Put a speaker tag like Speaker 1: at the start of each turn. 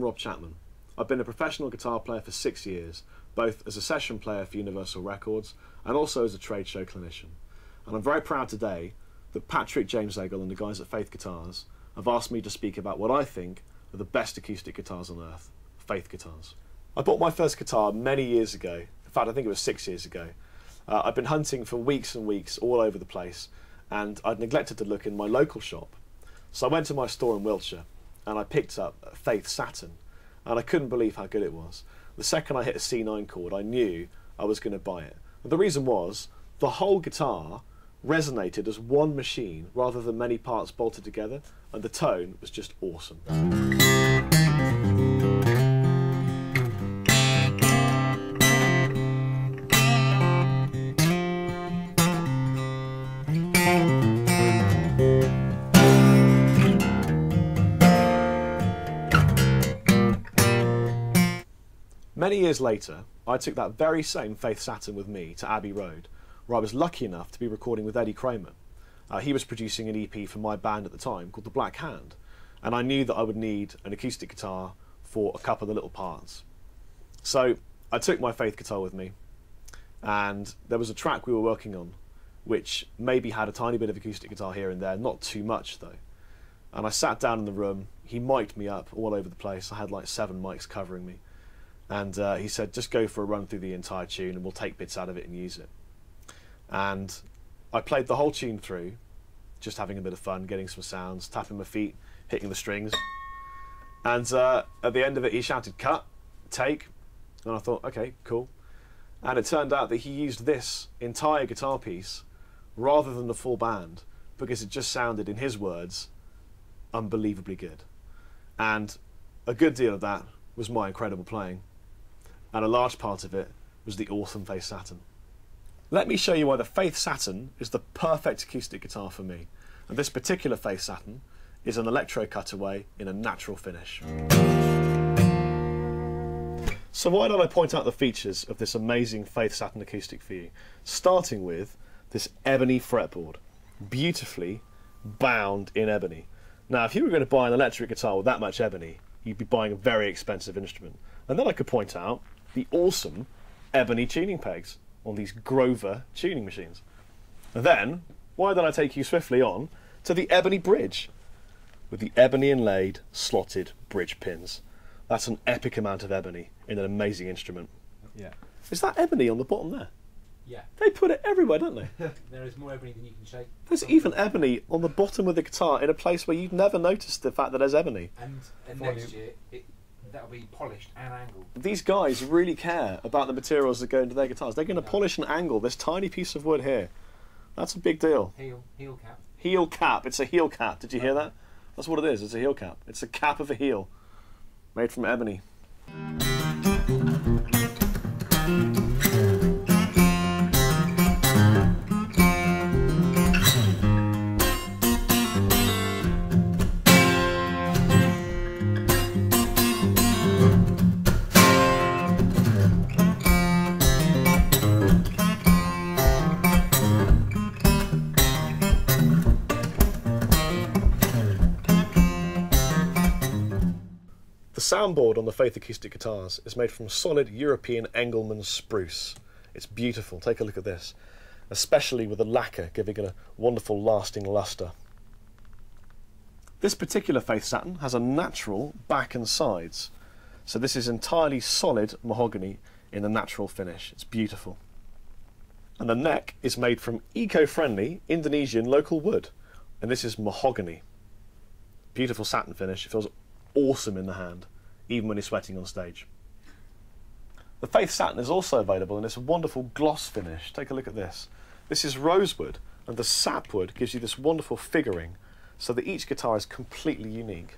Speaker 1: Rob Chapman. I've been a professional guitar player for 6 years, both as a session player for Universal Records and also as a trade show clinician. And I'm very proud today that Patrick James Eggle and the guys at Faith Guitars have asked me to speak about what I think are the best acoustic guitars on earth, Faith guitars. I bought my first guitar many years ago. In fact, I think it was 6 years ago. I'd been hunting for weeks and weeks all over the place, and I'd neglected to look in my local shop. So I went to my store in Wiltshire and I picked up a Faith Saturn, and I couldn't believe how good it was. The second I hit a C9 chord, I knew I was going to buy it. And the reason was, the whole guitar resonated as one machine rather than many parts bolted together, and the tone was just awesome. Many years later, I took that very same Faith Saturn with me to Abbey Road, where I was lucky enough to be recording with Eddie Kramer. He was producing an EP for my band at the time called The Black Hand, and I knew that I would need an acoustic guitar for a couple of the little parts. So I took my Faith guitar with me, and there was a track we were working on which maybe had a tiny bit of acoustic guitar here and there, not too much though. And I sat down in the room, he mic'd me up all over the place. I had like 7 mics covering me. And he said, just go for a run through the entire tune and we'll take bits out of it and use it. And I played the whole tune through, just having a bit of fun, getting some sounds, tapping my feet, hitting the strings. And at the end of it, he shouted, cut, take. And I thought, okay, cool. And it turned out that he used this entire guitar piece rather than the full band, because it just sounded, in his words, unbelievably good. And a good deal of that was my incredible playing. And a large part of it was the awesome Faith Saturn. Let me show you why the Faith Saturn is the perfect acoustic guitar for me. And this particular Faith Saturn is an Electro Cutaway in a natural finish. So why don't I point out the features of this amazing Faith Saturn acoustic for you, starting with this ebony fretboard, beautifully bound in ebony. Now, if you were going to buy an electric guitar with that much ebony, you'd be buying a very expensive instrument. And then I could point out the awesome ebony tuning pegs on these Grover tuning machines. And then, why don't I take you swiftly on to the ebony bridge with the ebony inlaid slotted bridge pins. That's an epic amount of ebony in an amazing instrument.
Speaker 2: Yeah.
Speaker 1: Is that ebony on the bottom there?
Speaker 2: Yeah.
Speaker 1: They put it everywhere, don't they?
Speaker 2: There is more ebony than you can shake.
Speaker 1: There's even ebony on the bottom of the guitar in a place where you'd never noticed the fact that there's ebony.
Speaker 2: And next year, that'll be polished and angled.
Speaker 1: These guys really care about the materials that go into their guitars. They're going to polish and angle this tiny piece of wood here. That's a big deal.
Speaker 2: Heel cap.
Speaker 1: Heel cap. It's a heel cap. Did you hear that? That's what it is. It's a heel cap. It's a cap of a heel, made from ebony. The soundboard on the Faith acoustic guitars is made from solid European Engelmann spruce. It's beautiful. Take a look at this, especially with the lacquer giving it a wonderful lasting luster. This particular Faith Saturn has a natural back and sides, so this is entirely solid mahogany in a natural finish. It's beautiful. And the neck is made from eco-friendly Indonesian local wood, and this is mahogany. Beautiful satin finish. It feels awesome in the hand, even when you're sweating on stage. The Faith Saturn is also available in this wonderful gloss finish. Take a look at this. This is rosewood, and the sapwood gives you this wonderful figuring, so that each guitar is completely unique.